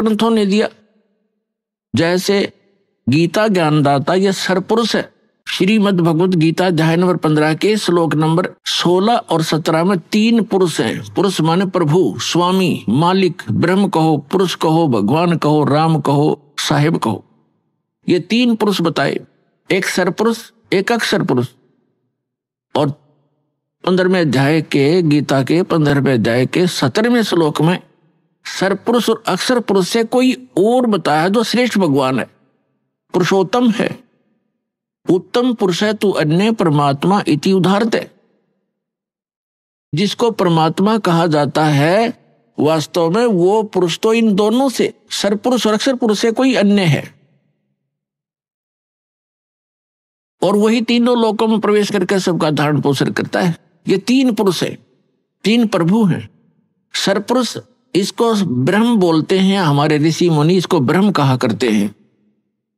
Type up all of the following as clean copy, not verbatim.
ग्रंथों ने दिया। जैसे गीता ज्ञानदाता यह सरपुरुष है। श्रीमद् भगवत गीता अध्याय नंबर 15 के श्लोक नंबर 16 और 17 में 3 पुरुष हैं। पुरुष माने प्रभु, स्वामी, मालिक, ब्रह्म कहो, पुरुष कहो, भगवान कहो, राम कहो, साहिब कहो। ये 3 पुरुष बताए, एक सरपुरुष, एक अक्षर पुरुष। और 15वें अध्याय के गीता के 15वें अध्याय के 17वें श्लोक में सरपुरुष और अक्षर पुरुष से कोई और बताया जो श्रेष्ठ भगवान है, पुरुषोत्तम है। उत्तम पुरुष है तू अन्य परमात्मा इति उदाहरते। जिसको परमात्मा कहा जाता है वास्तव में वो पुरुष तो इन दोनों से, सरपुरुष और अक्षर पुरुष से कोई अन्य है। और वही तीनों लोकों में प्रवेश करके सबका धारण पोषण करता है। ये 3 पुरुष है, 3 प्रभु हैं। सरपुरुष इसको ब्रह्म बोलते हैं, हमारे ऋषि मुनि इसको ब्रह्म कहा करते हैं।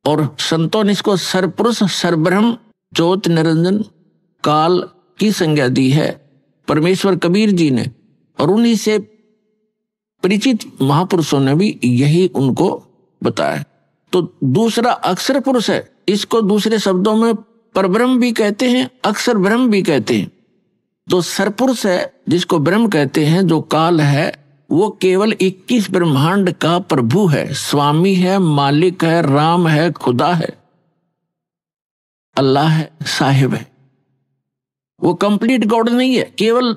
और संतों ने इसको सरपुरुष, सरब्रह्म, ज्योत निरंजन, काल की संज्ञा दी है परमेश्वर कबीर जी ने। और उन्हीं से परिचित महापुरुषों ने भी यही उनको बताया। तो दूसरा अक्षर पुरुष है, इसको दूसरे शब्दों में परब्रह्म भी कहते हैं, अक्षर ब्रह्म भी कहते हैं। जो सरपुरुष है जिसको ब्रह्म कहते हैं, जो काल है, वो केवल 21 ब्रह्मांड का प्रभु है, स्वामी है, मालिक है, राम है, खुदा है, अल्लाह है, साहिब है। वो कंप्लीट गॉड नहीं है, केवल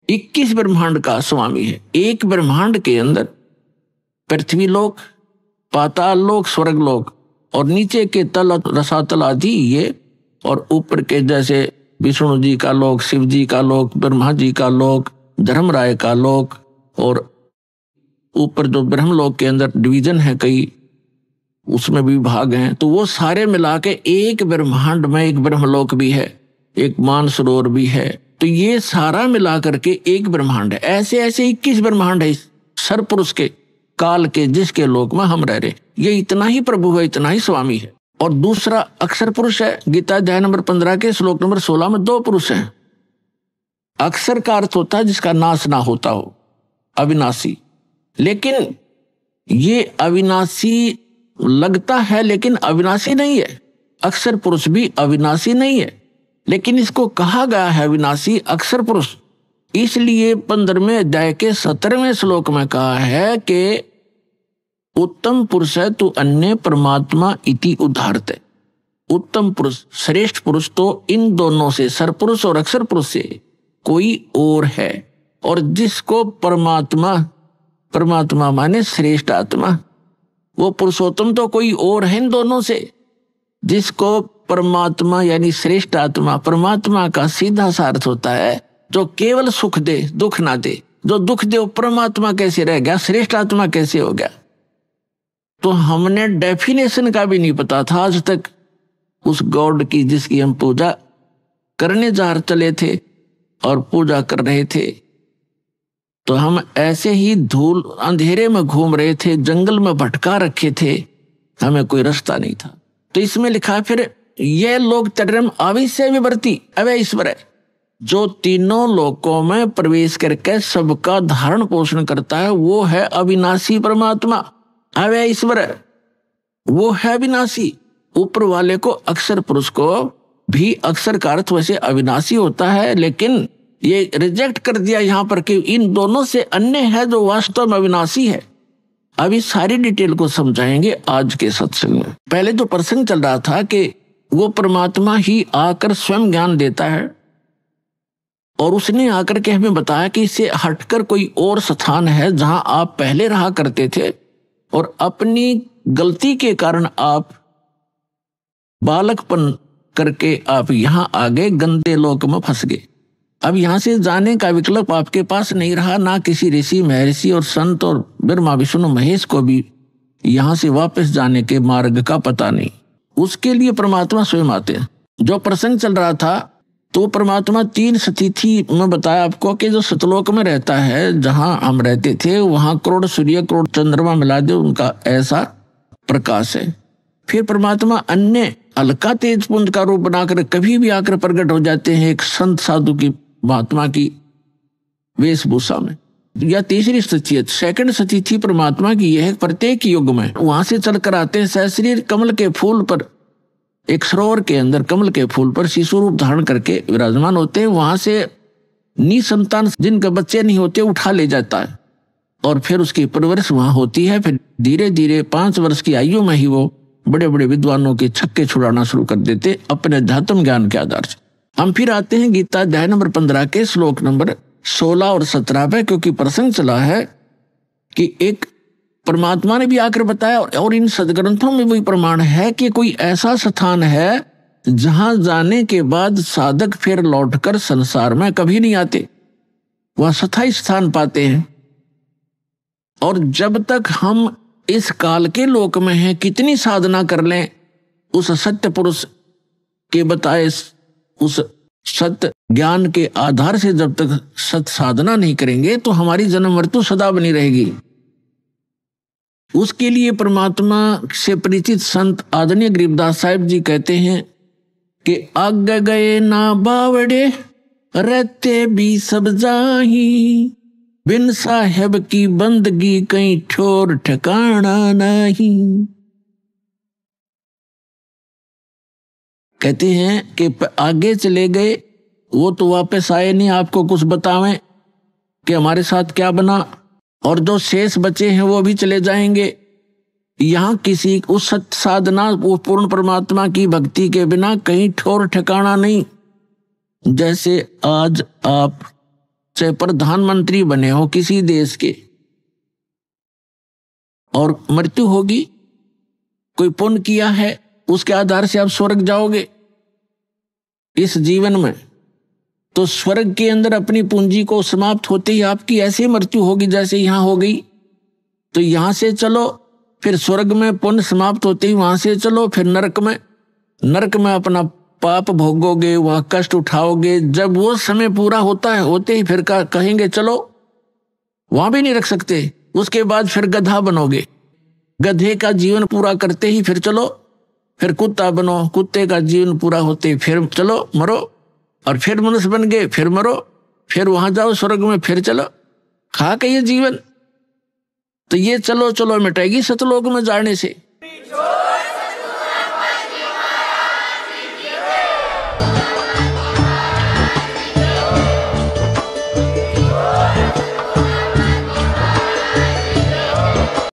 21 ब्रह्मांड का स्वामी है। एक ब्रह्मांड के अंदर पृथ्वी लोक, पाताल लोक, स्वर्ग लोक और नीचे के तल, रसातल आदि ये, और ऊपर के जैसे विष्णु जी का लोक, शिव जी का लोक, ब्रह्मा जी का लोक, धर्मराय का लोक, और ऊपर जो ब्रह्मलोक के अंदर डिवीजन है कई, उसमें भी भाग हैं। तो वो सारे मिला के एक ब्रह्मांड में एक ब्रह्मलोक भी है, एक मानसरोवर भी है। तो ये सारा मिला करके एक ब्रह्मांड है। ऐसे ऐसे 21 ब्रह्मांड है सरपुरुष के, काल के, जिसके लोक में हम रह रहे। ये इतना ही प्रभु है, इतना ही स्वामी है। और दूसरा अक्षर पुरुष है। गीता अध्याय नंबर 15 के श्लोक नंबर 16 में 2 पुरुष हैं। अक्षर का अर्थ होता है जिसका नाश ना होता हो, अविनाशी। लेकिन ये अविनाशी लगता है लेकिन अविनाशी नहीं है। अक्षर पुरुष भी अविनाशी नहीं है, लेकिन इसको कहा गया है अविनाशी अक्षर पुरुष। इसलिए 15वें अध्याय के 17वें श्लोक में कहा है कि उत्तम पुरुष है तू अन्य परमात्मा इति उदाहरते। उत्तम पुरुष, श्रेष्ठ पुरुष तो इन दोनों से, सरपुरुष और अक्षर पुरुष से कोई और है। और जिसको परमात्मा, परमात्मा माने श्रेष्ठ आत्मा, वो पुरुषोत्तम तो कोई और है इन दोनों से। जिसको परमात्मा यानी श्रेष्ठ आत्मा, परमात्मा का सीधा सा अर्थ होता है जो केवल सुख दे, दुख ना दे। जो दुख दे वो परमात्मा कैसे रह गया, श्रेष्ठ आत्मा कैसे हो गया? तो हमने डेफिनेशन का भी नहीं पता था आज तक उस गॉड की जिसकी हम पूजा करने जा चले थे और पूजा कर रहे थे। तो हम ऐसे ही धूल अंधेरे में घूम रहे थे, जंगल में भटका रखे थे, हमें कोई रास्ता नहीं था। तो इसमें लिखा फिर ये लोग तर्रम आविष्य विवर्ती अवय ईश्वर है, जो तीनों लोकों में प्रवेश करके सबका धारण पोषण करता है, वो है अविनाशी परमात्मा, अवय ईश्वर है, वो है अविनाशी। ऊपर वाले को अक्षर पुरुष को भी अक्षर का अर्थ वैसे अविनाशी होता है, लेकिन ये रिजेक्ट कर दिया यहाँ पर कि इन दोनों से अन्य है जो वास्तव में अविनाशी है। अभी सारी डिटेल को समझाएंगे आज के सत्संग में। पहले जो प्रसंग चल रहा था कि वो परमात्मा ही आकर स्वयं ज्ञान देता है, और उसने आकर के हमें बताया कि इससे हटकर कोई और स्थान है जहां आप पहले रहा करते थे, और अपनी गलती के कारण आप बालकपन करके आप यहां आ गए, गंदे लोक में फंस गए। अब यहां से जाने का विकल्प आपके पास नहीं रहा, ना किसी ऋषि महर्षि और संत और ब्रह्मा विष्णु महेश को भी यहां से वापस जाने के मार्ग का पता नहीं। उसके लिए परमात्मा स्वयं आते हैं। जो प्रसंग चल रहा था तो परमात्मा 3 स्थिति में बताया आपको कि जो सतलोक में रहता है, जहां हम रहते थे, वहां करोड़ सूर्य करोड़ चंद्रमा मिला दे उनका ऐसा प्रकाश है। फिर परमात्मा अन्य हल्का तेज पुंज का रूप बनाकर कभी भी आकर प्रकट हो जाते हैं एक संत साधु की, महात्मा की वेशभूषा में। या तीसरी स्थिति, सेकंड स्थिति परमात्मा की यह प्रत्येक युग में वहां से चलकर आते हैं सहस्रीर कमल के फूल पर, एक सरोवर के अंदर कमल के फूल पर शिशु रूप धारण करके विराजमान होते हैं। वहां से निसंतान जिनके बच्चे नहीं होते उठा ले जाता है और फिर उसकी परवरिश वहां होती है। फिर धीरे धीरे 5 वर्ष की आयु में ही वो बड़े बड़े विद्वानों के छक्के छुड़ाना शुरू कर देते अपने अध्यात्म ज्ञान के आधार से। हम फिर आते हैं गीता अध्याय नंबर 15 के श्लोक नंबर 16 और 17 पे, क्योंकि प्रसंग चला है कि एक परमात्मा ने भी आकर बताया और इन सदग्रंथों में वही प्रमाण है कि कोई ऐसा स्थान है जहां जाने के बाद साधक फिर लौटकर संसार में कभी नहीं आते, वह स्थायी स्थान पाते हैं। और जब तक हम इस काल के लोक में हैं, कितनी साधना कर लें, उस सत्य पुरुष के बताए उस सत्य ज्ञान के आधार से जब तक सत्य साधना नहीं करेंगे तो हमारी जन्म मृत्यु सदा बनी रहेगी। उसके लिए परमात्मा से परिचित संत आदरणीय गरीबदास साहिब जी कहते हैं कि आगे गए ना बावड़े रहते भी सब जाही, बिन साहेब की बंदगी कहीं ठोर ठिकाना नहीं। कहते हैं कि आगे चले गए वो तो वापस आए नहीं आपको कुछ बतावें कि हमारे साथ क्या बना, और जो शेष बचे हैं वो भी चले जाएंगे। यहाँ किसी उस सत्य साधना वो पूर्ण परमात्मा की भक्ति के बिना कहीं ठोर ठिकाना नहीं। जैसे आज आप चाहे प्रधानमंत्री बने हो किसी देश के और मृत्यु होगी, कोई पुण्य किया है उसके आधार से आप स्वर्ग जाओगे इस जीवन में, तो स्वर्ग के अंदर अपनी पूंजी को समाप्त होते ही आपकी ऐसी मृत्यु होगी जैसे यहां हो गई। तो यहां से चलो फिर स्वर्ग में पुण्य समाप्त होते ही वहां से चलो फिर नरक में अपना पाप भोगोगे, वहां कष्ट उठाओगे। जब वो समय पूरा होता है होते ही फिर कहेंगे चलो, वहां भी नहीं रख सकते। उसके बाद फिर गधा बनोगे, गधे का जीवन पूरा करते ही फिर चलो फिर कुत्ता बनो, कुत्ते का जीवन पूरा होते फिर चलो मरो, और फिर मनुष्य बन गए फिर मरो, फिर वहां जाओ स्वर्ग में फिर चलो, खा के ये जीवन। तो ये चलो चलो मिटेगी सतलोक में जाने से।